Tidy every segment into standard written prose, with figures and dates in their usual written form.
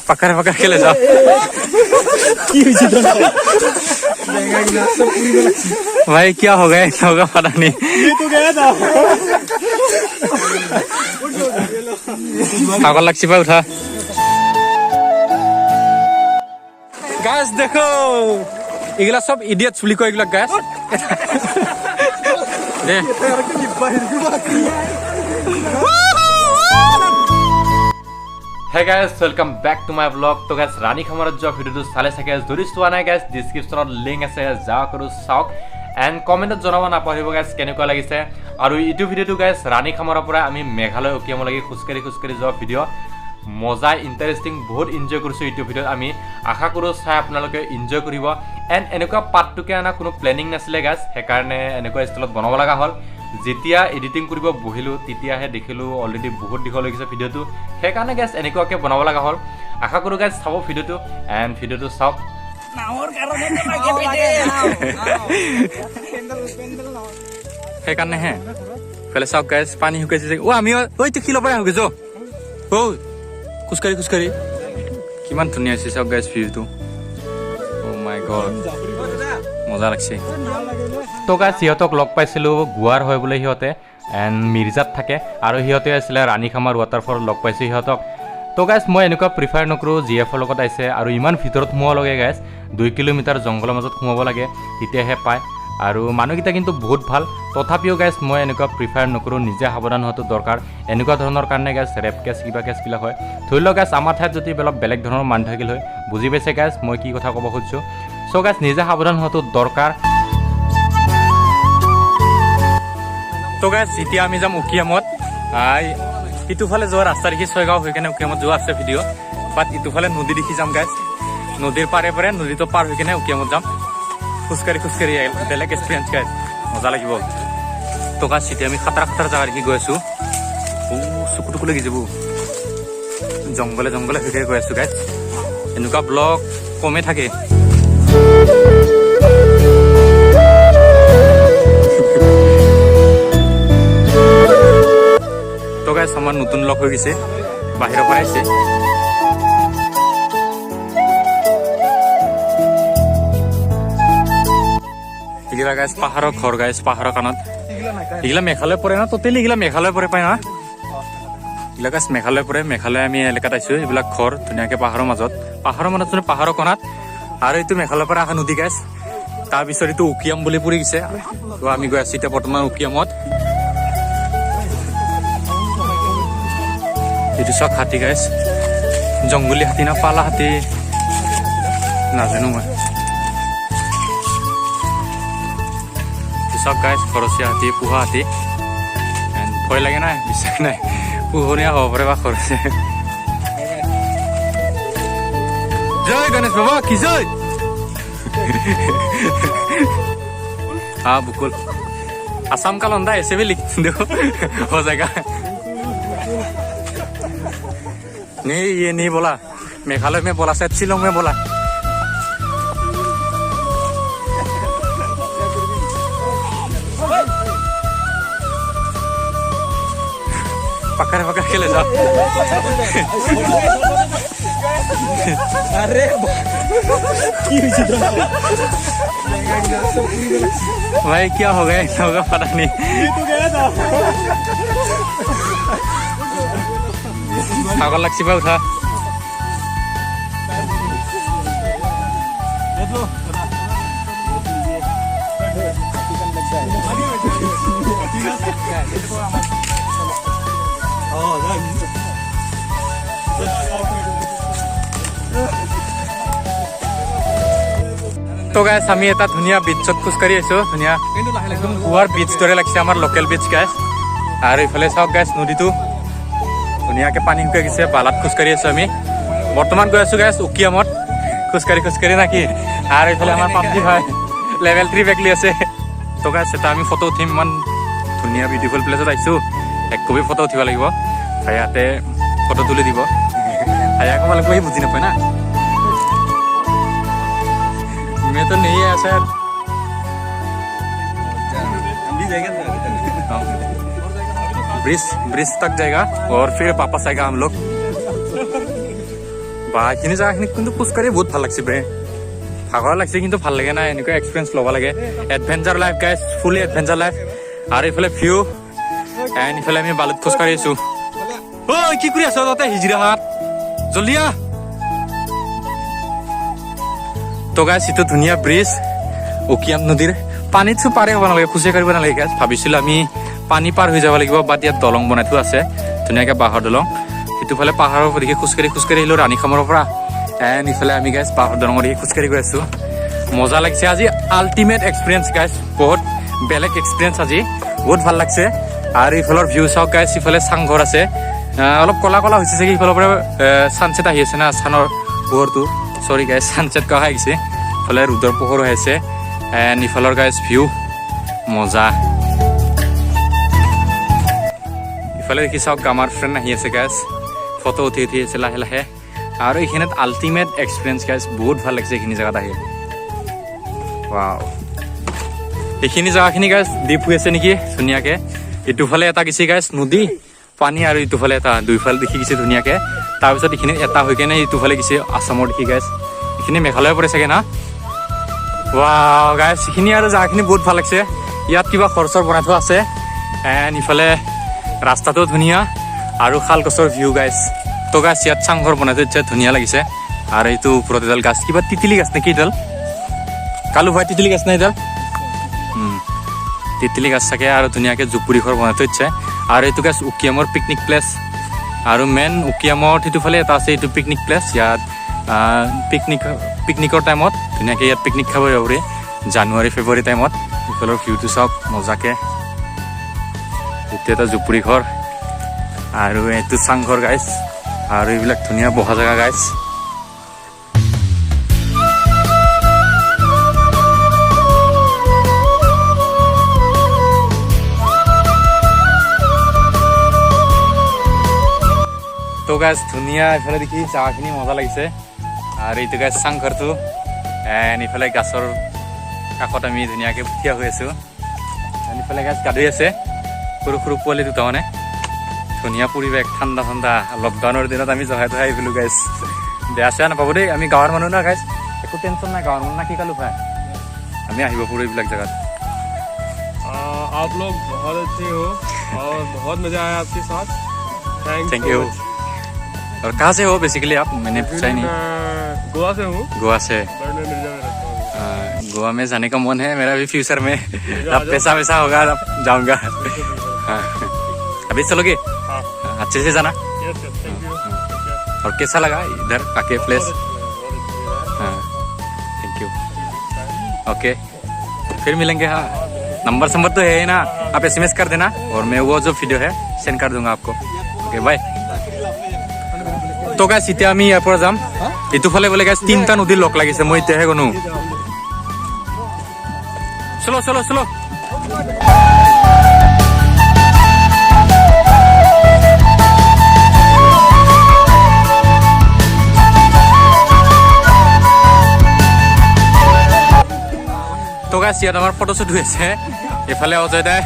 पकड़ पकड़ के ले जाओ भाई क्या हो गया क्या होगा पता नहीं ये तो गया था पागल लगती भाई उठा गाइस देखो এগুলা সব ইডিয়েটস বুলি কয় এগুলা গাইস দে Hey guys, welcome back to my vlog. तो guys रानी खामरात जो ভিডিওটো চালে চাগে যদি চোৱা নাই guys ডেসক্ৰিপচনত লিংক আছে যা কৰো চাওক এন্ড কমেন্টত জনাব নাপাহৰিব guys কেনেকুৱা লাগিছে আৰু ইটো ভিডিওটো guys ৰানী খামৰাৰ পৰা আমি মেঘালয় উকিয়াম লাগি খুস্কাৰি যোৱা ভিডিও মজা ইন্টাৰেস্টিং বহুত এনজয় কৰিছো ইটো ভিডিওত আমি আশা কৰো চাই আপোনালোকে এনজয় কৰিব এন্ড এনেকুৱা পাৰ্টটোকে আনা কোনো প্ল্যানিং নাছিলে গাইস হেকাৰণে এনেকুৱা ষ্টাইলত বনাব লগা হ'ল যেতিয়া এডিটিং কৰিব বহিলো তেতিয়াহে দেখিলো অলৰেডি বহুত দীঘল হৈ গৈছে ভিডিওটো হেকাৰণে গাইস এনেকুৱাকে বনাব লগা হ'ল আশা কৰো গাইস চাব ভিডিওটো এন্ড ভিডিওটো চাওক নাওৰ কাৰণে লাগে পিটে হেকাৰণে হে ফেলে চাওক গাইস পানী শুকাইছে ও আমি ওইটো খিলৰ পৰা হৈ গৈছো ও খুস্কাৰি কিমান ধুনীয়া আছে চাওক গাইস ভিউটো ও মাই গড মজা লাগছে তো গাইস সিহঁতক লগ পাইছিলো গুৱাৰ হয় বোলে সিহঁতে এন্ড মিৰ্জাত থাকে আৰু সিহঁতে আছিল ৰানী খামাৰ ৱাটাৰফল লগ পাইছো সিহঁতক তো গাইস মই এনেকুৱা প্ৰিফাৰ নকৰো জিএফৰ লগত আইছে আৰু ইমান ভিতৰত সোমাব লাগে গাইস 2 কিলোমিটাৰ জংগলৰ মাজত সোমাব লাগে তেতিয়াহে পায় আৰু মানুহকিটা কিন্তু বহুত ভাল তথাপিও গাইস মই এনেকুৱা প্ৰিফাৰ নকৰো নিজে সাৱধান হোৱাটো দৰকাৰ এনেকুৱা ধৰণৰ কাৰণে গাইস ৰেপ কেছ কিবা কেছ বিলা হয় ধৰি লওক গাইস আমাৰ ঠাইত যদি বেলেগ ধৰণৰ মান থাকিল হয় বুজি পাইছে গাইস মই কি কথা ক'ব খুজিছো সো গাইস নিজে সাৱধান হোৱাটো দৰকাৰ তো গাইস এতিয়া আমি যাম উকিয়ামত ইটোফালে যোৱা ৰাস্তা দেখি ছয়গাঁও হৈ কেনে উকিয়ামত যোৱা আছে ভিডিঅ' বাট ইটোফালে নদী দেখি যাম গাইস নদীৰ পাৰে নদীটো পাৰ হৈ কেনে উকিয়ামত যাম খুস্কাৰি বেলেগ এক্সপিৰিয়েঞ্চ গাইস মজা লাগিব তো গাইস এতিয়া আমি খাতৰা জাগা দেখি গৈ আছো চকুটো লাগি যাব জংগলে হৈ গৈ আছো গাইস এনেকুৱা ব্লগ কমে থাকে তো গাইস আমাৰ নতুন লগ হৈ গৈছে বাহিৰৰ পৰা আহিছে এগুলা গাইস পাহাড়ৰ ঘৰ গাইস পাহাড়ৰ কাণত এগুলা মেঘালয় পৰে না টোটেলি এগুলা মেঘালয় পৰে পায় না এগুলা গাইস মেঘালয় পৰে মেঘালয় আমি এলেকাত আইছো এইবিলাক ঘৰ ধুনীয়াকে পাহাড়ৰ মাজত পাহাড়ৰ কণাত আৰু এইটো মেঘালয়ৰ পৰা অহা নদী গাইস তাৰপিছত এইটো উকিয়াম বুলি পৰি গৈছে তো আমি গৈ আছো এতিয়া বৰ্তমান উকিয়ামত এইটো চক হাতী গাইস জংগলী হাতী না পালা হাতী নাজানো মই চক গাইস খৰচীয়া হাতী পোহা হাতী ভয় লাগে নাই বিশ্বাস নাই পোহনীয়া হ'ব পাৰে বা খৰচীয়া জয় গণেশ বাবা কি জয় हाँ बिल्कुल असम का लौंडा ऐसे भी लिख देखो हो जाएगा नहीं ये नहीं बोला मेघालय में बोला शायद शिलोंग में बोला पकड़ के ले जाओ अरे भाई क्या हो गया इतना होगा पता नहीं ये तो गया था पागल लगती भाई उठा তো গাইস আমি এটা ধুনীয়া বিচত খুস্কাৰি আছো ধুনীয়া একদম গোৱাৰ বিচ দৰে লাগছে আমাৰ লোকেল বিচ গাইস আৰু ইফালে চাওক গাইস নদীটো ধুনীয়াকে পানী শুকাই গৈছে বালাত খুস্কাৰি আছো আমি বৰ্তমান গৈ আছো গাইস উকিয়ামত খুস্কাৰি নাকি আৰু ইফালে আমাৰ পাপজি ভাই লেভেল 3 বেকলি আছে তো গাইস এটা আমি ফটো উঠিম ইমান ধুনীয়া বিউটিফুল প্লেছত আহিছো এক কপি ফটো উঠিব লাগিব ভাইয়াতে ফটো তুলি দিব ভাইয়া কমালে কৈ বুজি নাপায় না मैं तो नहीं है सर ब्रिज तक जाएगा और फिर वापस आएगा हम लोग বা এইখিনি জেগাখিনিত কিন্তু খোজকাঢ়ি বহুত ভাল লাগছে বে ভাগৰ লাগছে কিন্তু ভাল লাগে না এনেকুৱা এক্সপিৰিয়েঞ্চ ল'ব লাগে এডভেঞ্চাৰ লাইফ গাইজ ফুলি এডভেঞ্চাৰ লাইফ আৰু এইফালে ভিউ এণ্ড ইফালে আমি বালুত খোজকাঢ়ি আছো ঐ কি কৰি আছ তাতে হিজিৰাহাট জলদি আহ তো গাইজ এইটো ধুনীয়া ব্ৰিজ উকিয়াম নদীৰ পানীতটো পাৰে হ'ব নালাগে খোজে কাঢ়িব নালাগে গাইজ ভাবিছিলোঁ আমি পানী পাৰ হৈ যাব লাগিব বাট ইয়াত দলং বনাই থোৱা আছে ধুনীয়াকৈ বাঁহৰ দলং সিটোফালে পাহাৰৰ ওপৰলৈকে খোজকাঢ়ি আহিলোঁ ৰাণীখামৰ পৰা এণ্ড ইফালে আমি গাইজ বাঁহৰ দলঙৰ দিকে খোজকাঢ়ি গৈ আছোঁ মজা লাগিছে আজি আল্টিমেট এক্সপিৰিয়েঞ্চ গাইজ বহুত বেলেগ এক্সপিৰিয়েঞ্চ আজি বহুত ভাল লাগছে আৰু ইফালৰ ভিউ চাওক গাইজ ইফালে চাংঘৰ আছে অলপ কলা কলা হৈছে চাগে ইফালৰ পৰা ছানছেট আহি আছে না ছানৰ পোহৰটো চৰি গাইজ ছানছেট কোৱা আহিছে ইফালে ৰ'দৰ পোহৰ হৈ আছে এণ্ড ইফালৰ গাইজ ভিউ মজা ইফালে দেখি চাওক আমাৰ ফ্ৰেণ্ড আহি আছে গাইজ ফটো উঠি আছে লাহে লাহে আৰু এইখিনিত আল্টিমেট এক্সপিৰিয়েঞ্চ গাইজ বহুত ভাল লাগিছে এইখিনি জেগাত আহি ৱাও এইখিনি জেগাখিনি গাইজ দ্বীপ হৈ আছে নেকি ধুনীয়াকৈ ইটোফালে এটা গেছি গাইজ নদী পানী আৰু ইটোফালে এটা দুইফালে দেখি গৈছে ধুনীয়াকৈ তাৰপিছত এইখিনিত এটা হৈ কেনে ইটোফালে গৈছে আছামৰ দেখি গাইজ এইখিনি মেঘালয় পৰে চাগে না ৱাও গাইজ এইখিনি আৰু জেগাখিনি বহুত ভাল লাগিছে ইয়াত কিবা খৰচৰ বনাই থোৱা আছে এণ্ড ইফালে ৰাস্তাটো ধুনীয়া আৰু শাল গছৰ ভিউ গাইজ তো গাছ ইয়াত চাংঘৰ বনাই থৈছে ধুনীয়া লাগিছে আৰু এইটো ওপৰত এডাল গাছ কিবা তিতিলি গাছ নেকি এডাল কালু ভাই তিতিলি গাছ নাই এডাল তিতিলি গাছ থাকে আৰু ধুনীয়াকৈ জুপুৰি ঘৰ বনাই থৈছে আৰু এইটো গাছ উকিয়ামৰ পিকনিক প্লেচ আৰু মেইন উকিয়ামৰ সিটোফালে এটা আছে এইটো পিকনিক প্লেচ ইয়াত পিকনিকৰ টাইমত ধুনীয়াকৈ ইয়াত পিকনিক খাব পাৰি জানুৱাৰী ফেব্ৰুৱাৰী টাইমত ইফালৰ ভিউটো চাওক মজাকৈ এইটো এটা জুপুৰি ঘৰ আৰু এইটো চাংঘৰ গাইজ আৰু এইবিলাক ধুনীয়া বহা জেগা গাইজ তো গাইজ ধুনীয়া ইফালে দেখি জেগাখিনি মজা লাগিছে আৰু এইটো গাইজ চাংঘৰটো এণ্ড ইফালে গাছৰ কাষত আমি ধুনীয়াকৈ থিয় হৈ আছোঁ এণ্ড ইফালে গাছ গা ধুই আছে সৰু সৰু পোৱালি দুটা মানে ধুনীয়া পৰিৱেশ ঠাণ্ডা ঠাণ্ডা লকডাউনৰ দিনত আমি জহাই তহাই আহিলোঁ গাইজ বেয়া চেয়া নাপাব দেই আমি গাঁৱৰ মানুহ না গাইজ একো টেনশ্যন নাই গাঁৱৰ মানুহ না কি কালো ভাই আমি আহিব পাৰোঁ এইবিলাক জেগাত आप लोग बहुत अच्छे हो और बहुत मजा आया आपके साथ थैंक यू और कहाँ से हो बेसिकली आप मैंने पूछा ही नहीं गोवा से हूँ गोवा से बट मैं मिर्जा में रहता हूँ गोवा में जाने का मन है मेरा भी फ्यूचर में अब पैसा वैसा होगा अब जाऊँगा हाँ अभी चलोगे हाँ अच्छे से जाना यस यस थैंक यू और कैसा लगा इधर आके प्लेस हाँ थैंक यू ओके फिर मिलेंगे हाँ नंबर संबर तो है ही ना आप SMS कर देना और मैं वो जो वीडियो है सेंड कर दूंगा आपको ओके बाय তো গাইজ এতিয়া আমি ইয়াৰ পৰা যাম এইটোফালে বোলে গাইজ 3টা নদীৰ লগ লাগিছে মই এতিয়াহে গনো চলো চলো চলো তো গাইজ ইয়াত আমাৰ ফটো শ্বুট হৈ আছে এইফালে অজয় দাই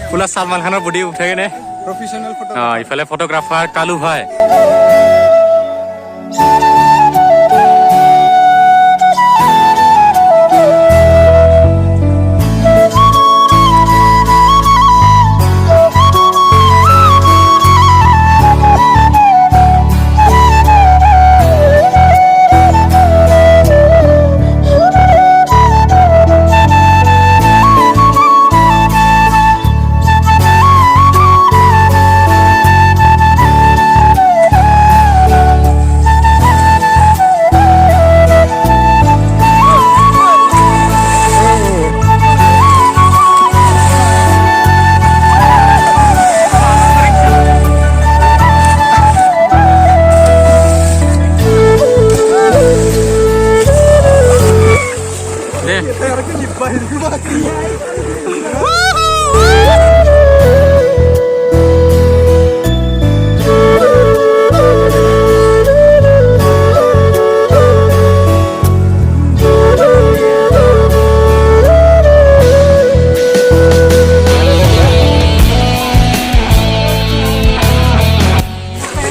ফুলা ছালমান খানৰ বডি উঠাই কেনে प्रोफेशनल फोटो ইফালে ফটোগ্ৰাফাৰ কালু ভাই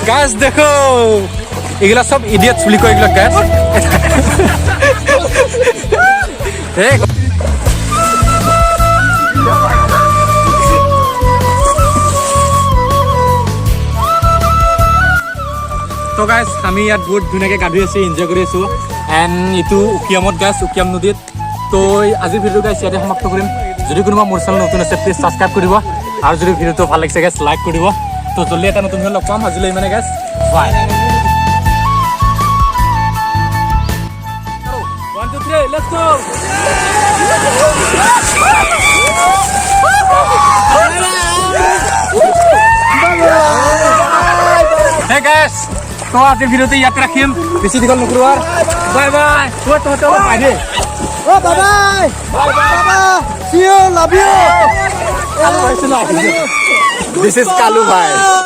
गाइस देखो এইগুলা সব ইডিয়েটস বুলি কয় এইগুলা গাইছ তো গাইছ আমি ইয়াত বহুত ধুনীয়াকৈ গা ধুই আছোঁ এনজয় কৰি আছোঁ এণ্ড এইটো উকিয়ামত গাইছ উকিয়াম নদীত তো আজিৰ ভিডিঅ' গাইছ ইয়াতে সমাপ্ত কৰিম যদি কোনোবা মোৰ চেনেল নতুন আছে প্লিজ ছাবস্ক্ৰাইব কৰিব আৰু যদি ভিডিঅ'টো ভাল লাগিছে গাইছ লাইক কৰিব তো জলদি এটা নতুন ভিডিঅ' লগ পাম আজিলৈ ইমানে গাইছ বাই 1, 2, 3, let's go! Hey guys, তো আজিৰ ভিডিঅ'টো ইয়াতে ৰাখিম বেছি দীঘল নকৰোঁ আৰু বাই বাই তহঁতে অলপ পাই দেই Oh, bye-bye! Bye-bye! See you, love you! This is Kalu bhai.